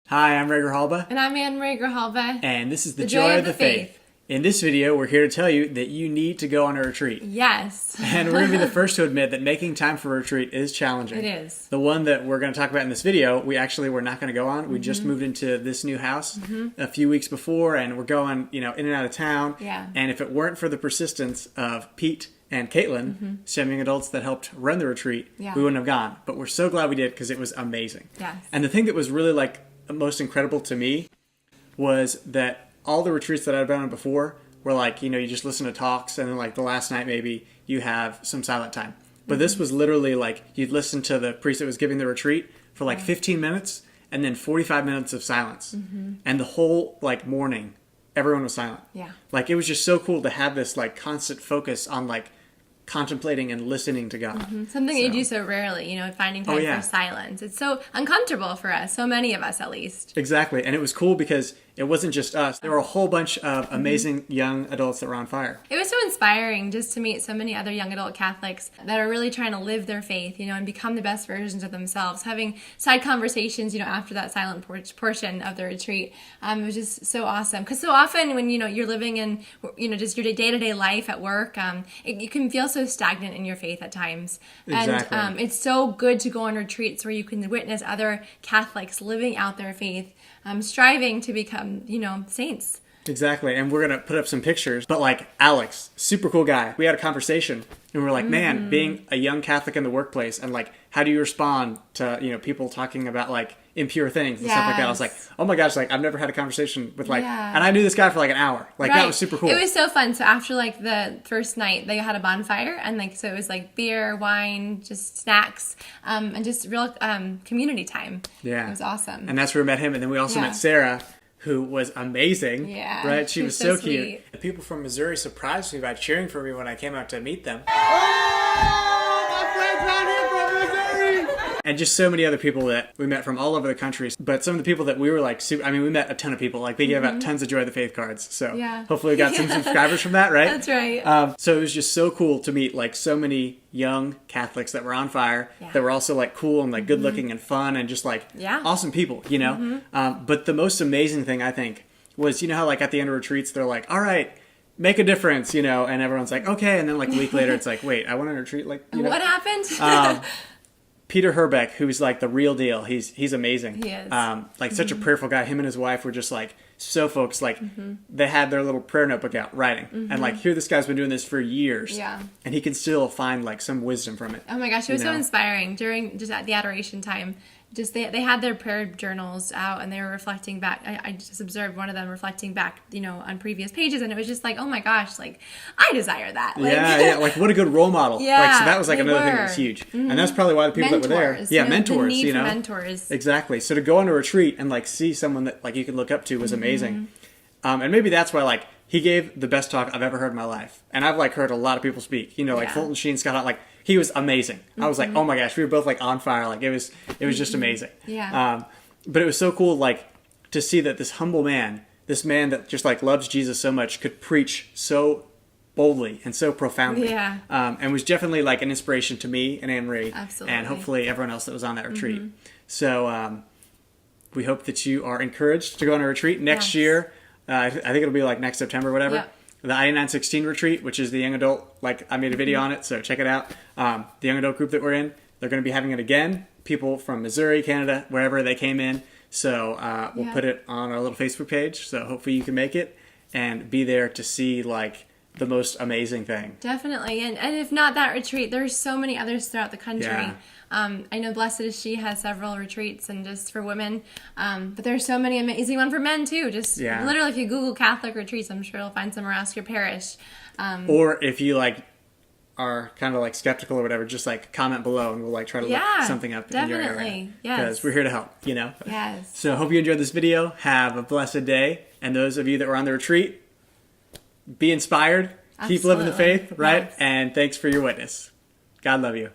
Hi, I'm Ray Grijalba. And I'm Anne-Marie Grijalba. And this is The Joy of the Faith. In this video, we're here to tell you that you need to go on a retreat. Yes. And we're going to be the first to admit that making time for a retreat is challenging. It is. The one that we're going to talk about in this video, we actually were not going to go on. We just moved into this new house a few weeks before, and we're going, in and out of town. Yeah. And if it weren't for the persistence of Pete and Caitlin, some young adults that helped run the retreat, we wouldn't have gone. But we're so glad we did because it was amazing. Yes. And the thing that was really most incredible to me was that all the retreats that I'd been on before were you just listen to talks and then the last night maybe you have some silent time. But this was literally you'd listen to the priest that was giving the retreat for 15 minutes and then 45 minutes of silence. And the whole morning, everyone was silent. Yeah. It was just so cool to have this constant focus on contemplating and listening to God. Something you do so rarely, finding time for silence. It's so uncomfortable for us, so many of us at least. Exactly. And it was cool because it wasn't just us. There were a whole bunch of amazing young adults that were on fire. It was so inspiring just to meet so many other young adult Catholics that are really trying to live their faith, and become the best versions of themselves. Having side conversations, after that silent portion of the retreat, it was just so awesome. Because so often when, you're living in, just your day-to-day life at work, you can feel so stagnant in your faith at times. Exactly. And it's so good to go on retreats where you can witness other Catholics living out their faith, striving to become, saints. Exactly. And we're going to put up some pictures. But Alex, super cool guy. We had a conversation and we were man, being a young Catholic in the workplace and how do you respond to, people talking about impure things and stuff like that. I was oh my gosh, I've never had a conversation with and I knew this guy for an hour. That was super cool. It was so fun. So after the first night, they had a bonfire and so it was beer, wine, just snacks, and just real community time. Yeah. It was awesome. And that's where we met him. And then we also met Sarah, who was amazing. Yeah. Right? She was so cute. Sweet. The people from Missouri surprised me by cheering for me when I came out to meet them. And just so many other people that we met from all over the country. But some of the people that we were we met a ton of people. They gave out tons of Joy of the Faith cards. So hopefully we got some subscribers from that, right? That's right. So it was just so cool to meet so many young Catholics that were on fire, that were also cool and good looking and fun and just awesome people, But the most amazing thing I think was, how at the end of retreats, they're all right, make a difference, and everyone's okay. And then a week later, it's wait, I went on a retreat, What happened? Peter Herbeck, who's the real deal. He's amazing. He is. Such a prayerful guy. Him and his wife were just so focused. They had their little prayer notebook out writing. And here this guy's been doing this for years. Yeah. And he can still find some wisdom from it. Oh my gosh, it was so inspiring during just at the adoration time. Just they had their prayer journals out and they were reflecting back. I just observed one of them reflecting back, on previous pages, and it was just oh my gosh, I desire that. Yeah. What a good role model. Yeah, so that was another thing that was huge, and that's probably why the people that were there, mentors. The need for mentors. Exactly. So to go on a retreat and see someone that you can look up to was amazing, and maybe that's why he gave the best talk I've ever heard in my life, and I've heard a lot of people speak. Fulton Sheen, Scott Hahn, he was amazing. I was oh my gosh, we were both on fire. It was just amazing. Yeah. But it was so cool to see that this humble man, this man that just loves Jesus so much, could preach so boldly and so profoundly. Yeah. And was definitely an inspiration to me and Anne-Marie. Absolutely. And hopefully everyone else that was on that retreat. So we hope that you are encouraged to go on a retreat next year. I think it'll be next September or whatever. Yep. The I-916 retreat, which is the young adult, I made a video on it, so check it out. The young adult group that we're in, they're going to be having it again. People from Missouri, Canada, wherever they came in. So we'll put it on our little Facebook page, so hopefully you can make it and be there to see, the most amazing thing. Definitely. And if not that retreat, there's so many others throughout the country. Yeah. I know Blessed is She has several retreats and just for women. But there's so many amazing ones for men too. Just literally if you Google Catholic retreats, I'm sure you'll find some around your parish. Or if you are kind of skeptical or whatever, just comment below and we'll try to look something up in your area. Yes. Because we're here to help, Yes. So hope you enjoyed this video. Have a blessed day. And those of you that were on the retreat, be inspired. Keep living the faith, right? Yes. And thanks for your witness. God love you.